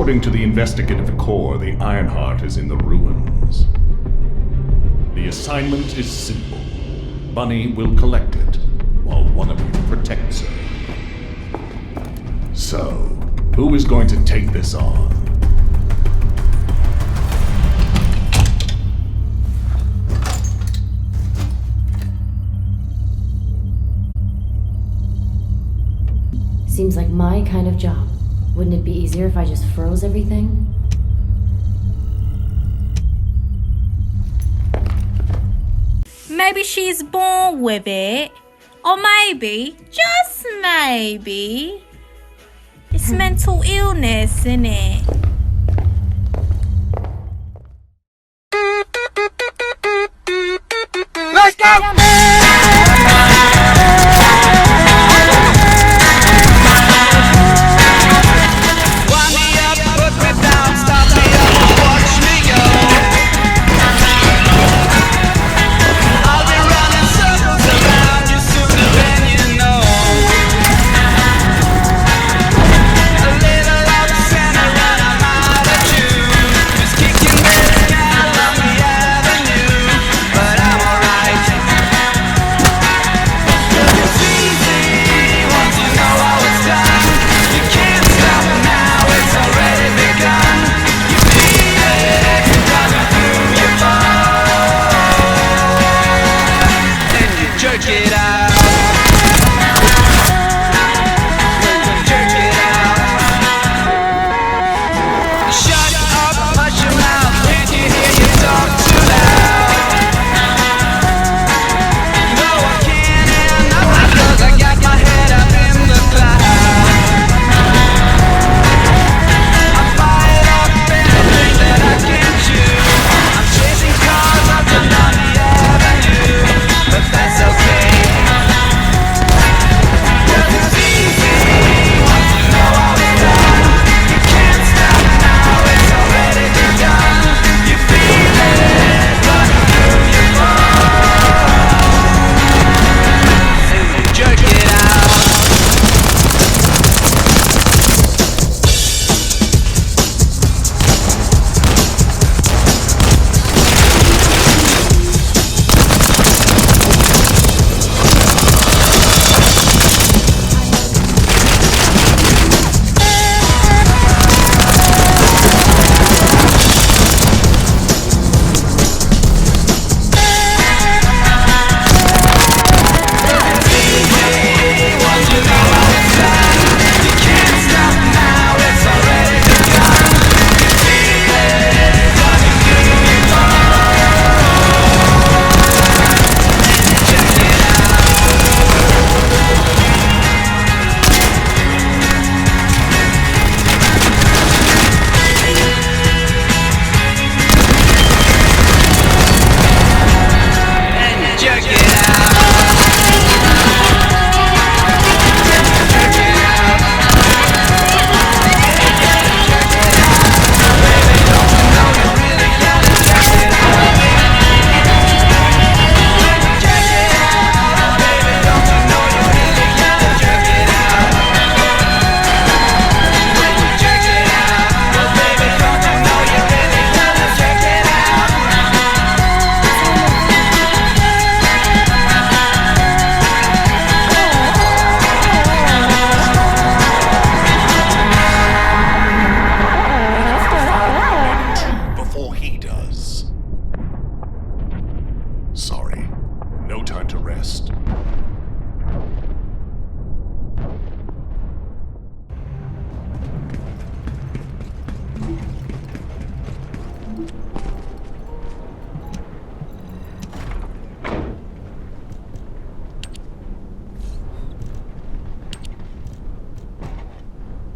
According to the investigative core, the Ironheart is in the ruins. The assignment is simple. Bunny will collect it, while one of you protects her. So, who is going to take this on? Seems like my kind of job. Wouldn't it be easier if I just froze everything? Maybe she's born with it. Or maybe, just maybe, it's mental illness, isn't it? Let's go!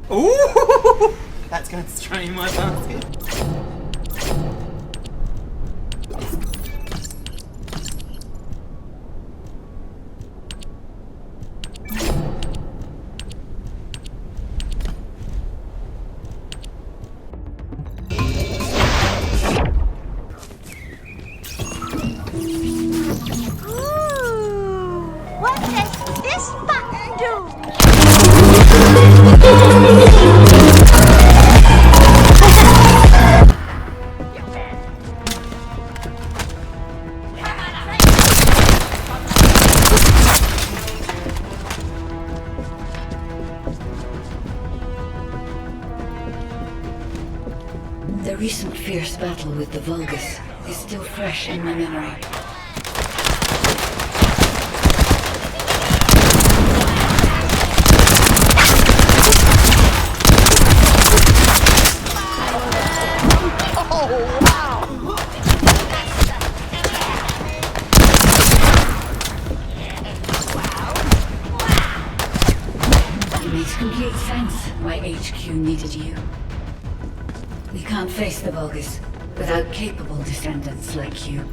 Ooh! That's going straight in my basket. What does this button do? The recent fierce battle with the Vulgus is still fresh in my memory. It makes complete sense why HQ needed you. We can't face the Vulgus without capable descendants like you.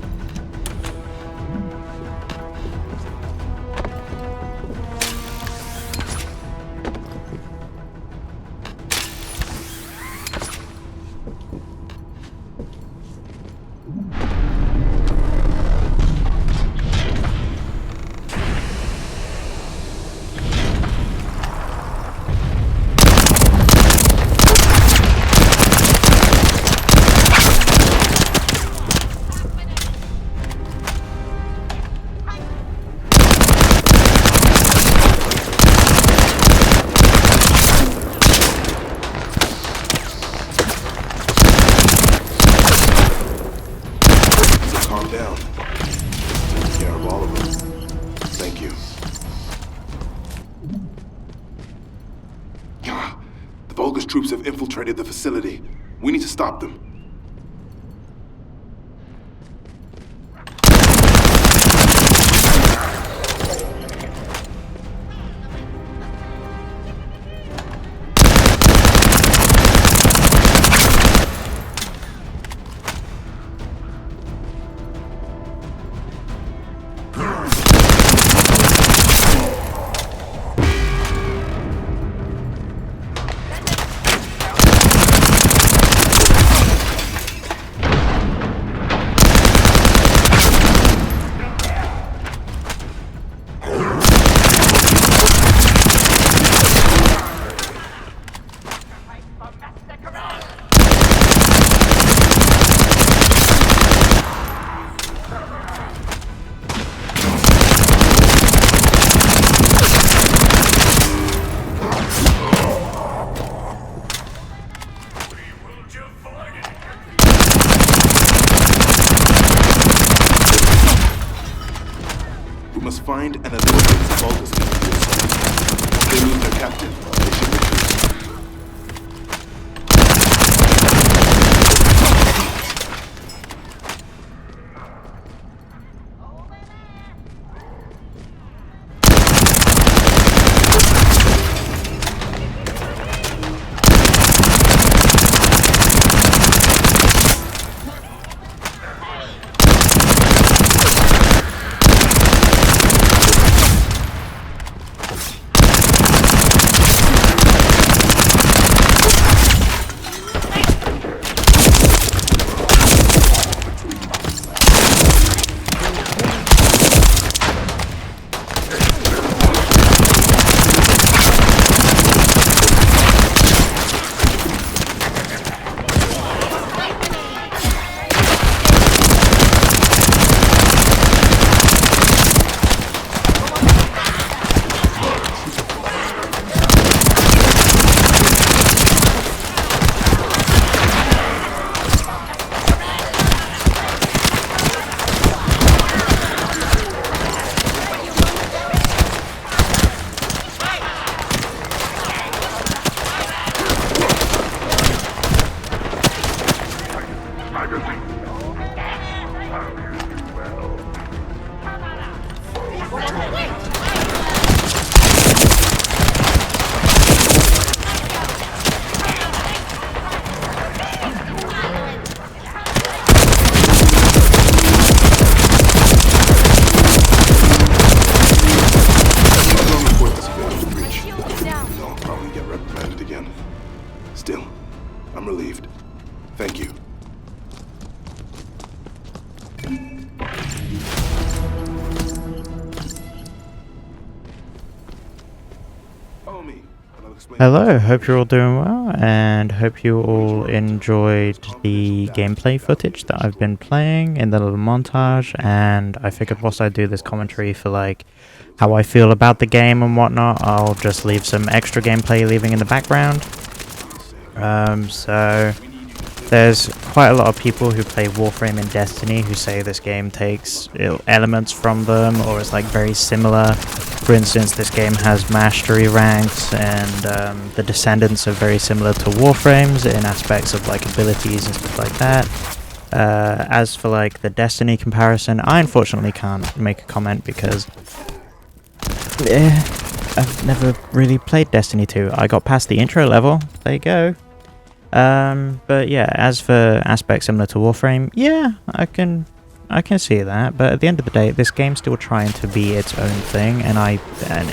Troops have infiltrated the facility. We need to stop them. Find and eliminate the Vulgus nucleus. If they lose their captain, they should retreat. Still, I'm relieved. Thank you. Hello, hope you're all doing well, and hope you all enjoyed the gameplay footage that I've been playing in the little montage. And I figured whilst I do this commentary for like how I feel about the game and whatnot, I'll just leave some extra gameplay leaving in the background. So there's quite a lot of people who play Warframe and Destiny who say this game takes elements from them or is like very similar. For instance, this game has mastery ranks, and the Descendants are very similar to Warframes in aspects of like abilities and stuff like that. As for like the Destiny comparison, I unfortunately can't make a comment because I've never really played Destiny 2. I got past the intro level. There you go. But yeah, as for aspects similar to Warframe, yeah, I can see that. But at the end of the day, this game's still trying to be its own thing, and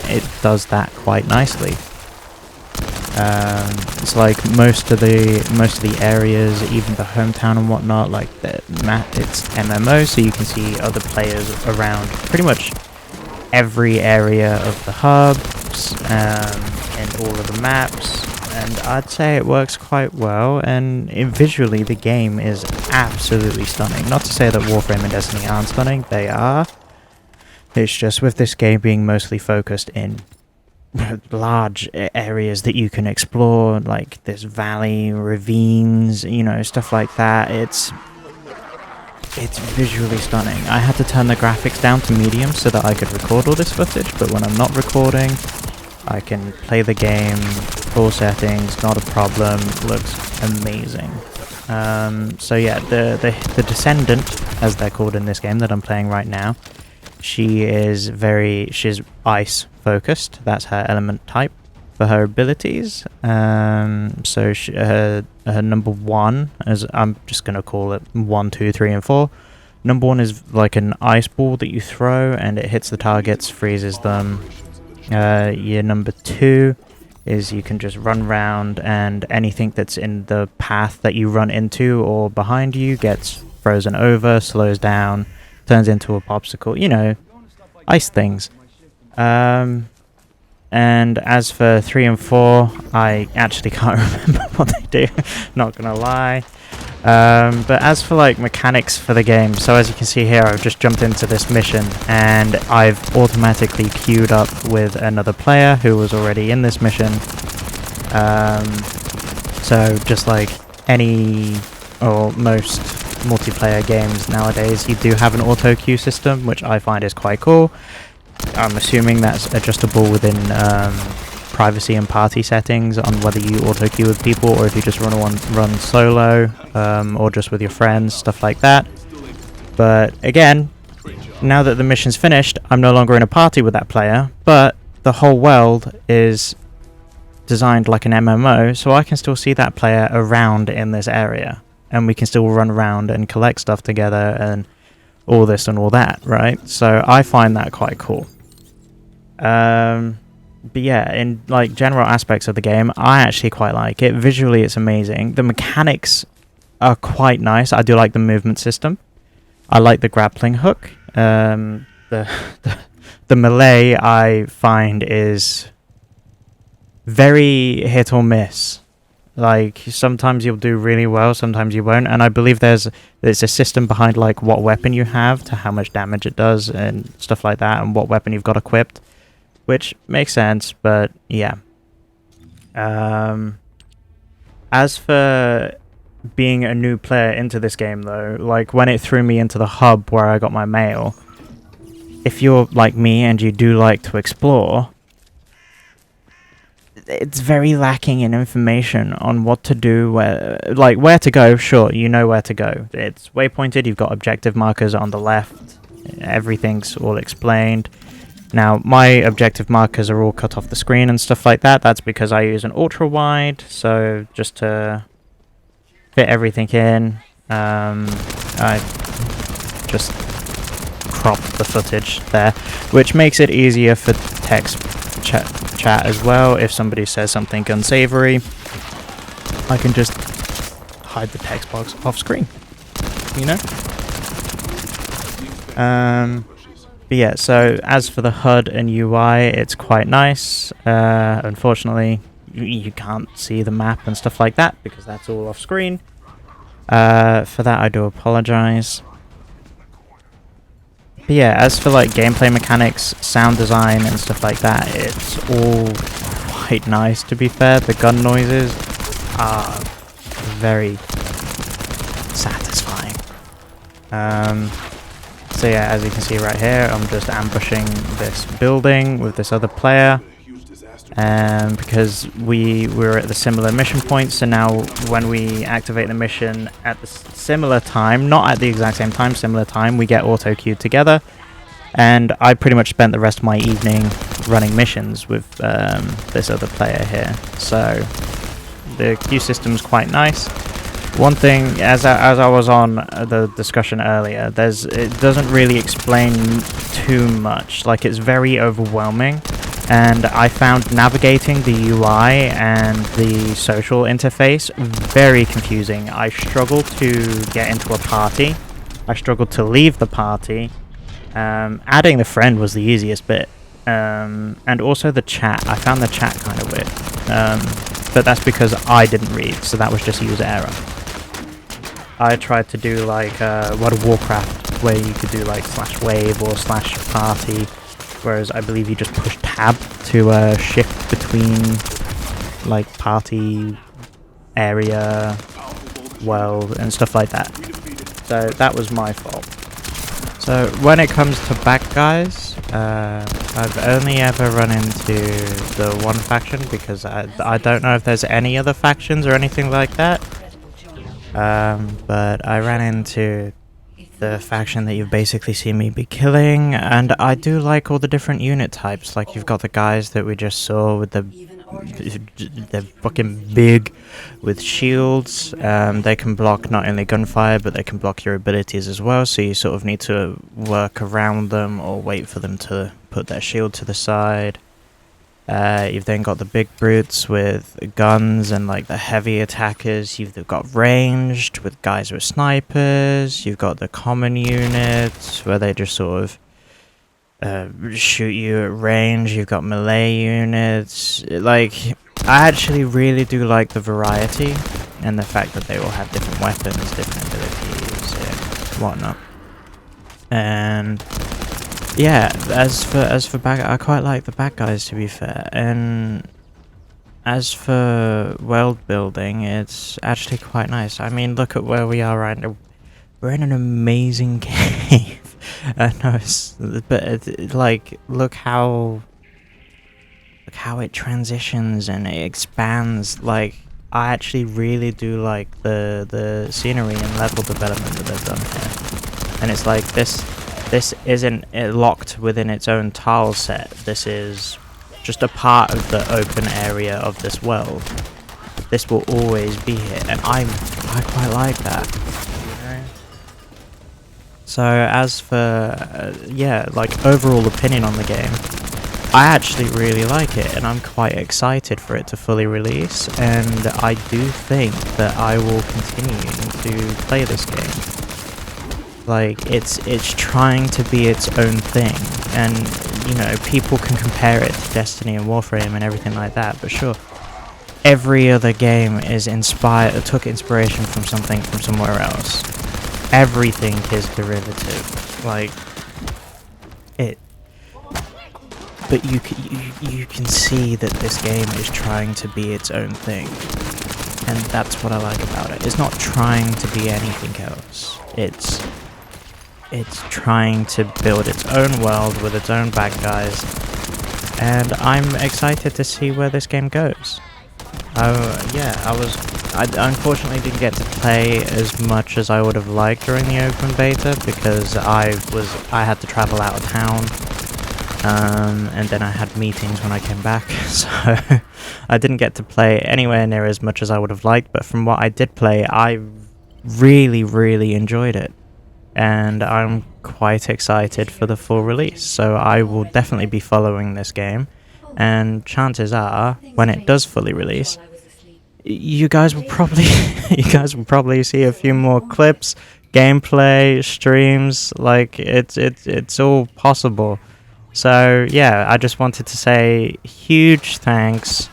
it does that quite nicely. It's like most of the areas, even the hometown and whatnot, like the map, it's MMO, so you can see other players around pretty much every area of the hubs and all of the maps, and I'd say it works quite well. And visually, the game is absolutely stunning. Not to say that Warframe and Destiny aren't stunning; they are. It's just with this game being mostly focused in large areas that you can explore, like this valley, ravines, you know, stuff like that. It's visually stunning. I had to turn the graphics down to medium so that I could record all this footage, but when I'm not recording, I can play the game full settings, not a problem. Looks amazing. So yeah, the Descendant, as they're called in this game that I'm playing right now, she's ice focused. That's her element type for her abilities. So her number 1, as I'm just gonna call it 1, 2, 3, and 4. Number 1 is like an ice ball that you throw, and it hits the targets, freezes them. Your number 2 is you can just run around, and anything that's in the path that you run into or behind you gets frozen over, slows down, turns into a popsicle. You know, ice things. And as for 3 and 4, I actually can't remember what they do, not gonna lie. But as for like mechanics for the game, so as you can see here, I've just jumped into this mission and I've automatically queued up with another player who was already in this mission. So just like any or most multiplayer games nowadays, you do have an auto queue system, which I find is quite cool. I'm assuming that's adjustable within privacy and party settings on whether you auto queue with people or if you just run solo, or just with your friends, stuff like that. But again, now that the mission's finished, I'm no longer in a party with that player, but the whole world is designed like an MMO, so I can still see that player around in this area, and we can still run around and collect stuff together and all this and all that, right? So I find that quite cool. But yeah, in like general aspects of the game, I actually quite like it. Visually, it's amazing. The mechanics are quite nice. I do like the movement system. I like the grappling hook. The melee I find is very hit or miss. Like sometimes you'll do really well, sometimes you won't, and I believe there's a system behind like what weapon you have to how much damage it does and stuff like that, and what weapon you've got equipped, which makes sense. But yeah, as for being a new player into this game though, like when it threw me into the hub where I got my mail, if you're like me and you do like to explore, it's very lacking in information on what to do, where to go. Sure, you know where to go. It's waypointed, you've got objective markers on the left, everything's all explained. Now, my objective markers are all cut off the screen and stuff like that. That's because I use an ultra wide, so just to fit everything in, I just cropped the footage there, which makes it easier for text chat as well. If somebody says something unsavory, I can just hide the text box off screen, you know? But yeah, so as for the HUD and UI, it's quite nice. Unfortunately, you can't see the map and stuff like that because that's all off screen. For that, I do apologize. But yeah, as for like gameplay mechanics, sound design and stuff like that, it's all quite nice, to be fair. The gun noises are very, satisfying. So yeah, as you can see right here, I'm just ambushing this building with this other player. Because we were at the similar mission point, so now when we activate the mission at the similar time, not at the exact same time, similar time, we get auto-queued together. And I pretty much spent the rest of my evening running missions with this other player here. So the queue system's quite nice. One thing, as I was on the discussion earlier, it doesn't really explain too much. Like, it's very overwhelming. And I found navigating the UI and the social interface very confusing. I struggled to get into a party. I struggled to leave the party. Adding the friend was the easiest bit. And also the chat. I found the chat kind of weird. But that's because I didn't read, so that was just user error. I tried to do like World of Warcraft, where you could do like /wave or /party. Whereas I believe you just push tab to shift between like party, area, world and stuff like that. So that was my fault. So when it comes to bad guys, I've only ever run into the one faction because I don't know if there's any other factions or anything like that. But I ran into the faction that you've basically seen me be killing, and I do like all the different unit types. Like, you've got the guys that we just saw with they're fucking big with shields. They can block not only gunfire, but they can block your abilities as well, so you sort of need to work around them or wait for them to put their shield to the side. You've then got the big brutes with guns and like the heavy attackers. You've got ranged with guys with snipers. You've got the common units where they just sort of shoot you at range. You've got melee units. Like, I actually really do like the variety and the fact that they all have different weapons, different abilities and whatnot. And yeah, as for bad, I quite like the bad guys, to be fair. And as for world building, it's actually quite nice. I mean, look at where we are right now. We're in an amazing cave. I know, but like, look how it transitions and it expands. Like, I actually really do like the scenery and level development that they've done here. And it's like this isn't locked within its own tile set. This is just a part of the open area of this world. This will always be here, and I quite like that. So as for yeah, like, overall opinion on the game, I actually really like it, and I'm quite excited for it to fully release, and I do think that I will continue to play this game. Like, it's trying to be its own thing, and you know, people can compare it to Destiny and Warframe and everything like that, but sure, every other game is took inspiration from something from somewhere else. Everything is derivative, like it. But you can see that this game is trying to be its own thing, and that's what I like about it. It's not trying to be anything else. It's trying to build its own world with its own bad guys, and I'm excited to see where this game goes. Yeah, I unfortunately didn't get to play as much as I would have liked during the open beta because I had to travel out of town, and then I had meetings when I came back, so I didn't get to play anywhere near as much as I would have liked. But from what I did play, I really enjoyed it. And I'm quite excited for the full release, so I will definitely be following this game, and chances are, when it does fully release, you guys will probably see a few more clips, gameplay, streams. Like, it's all possible. So yeah, I just wanted to say huge thanks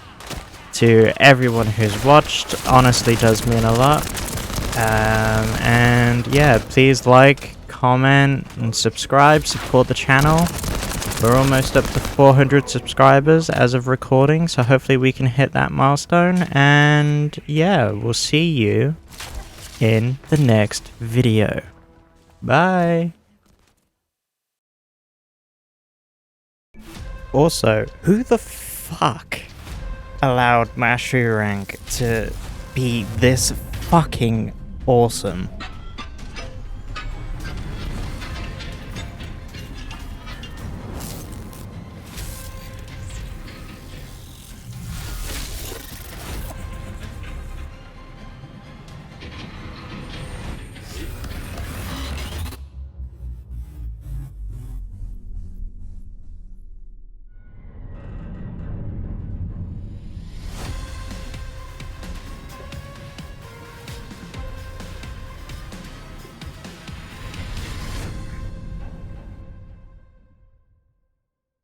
to everyone who's watched. Honestly, does mean a lot. And yeah, please like, comment, and subscribe. Support the channel. We're almost up to 400 subscribers as of recording, so hopefully we can hit that milestone. And yeah, we'll see you in the next video. Bye! Also, who the fuck allowed Mastery rank to be this fucking awesome?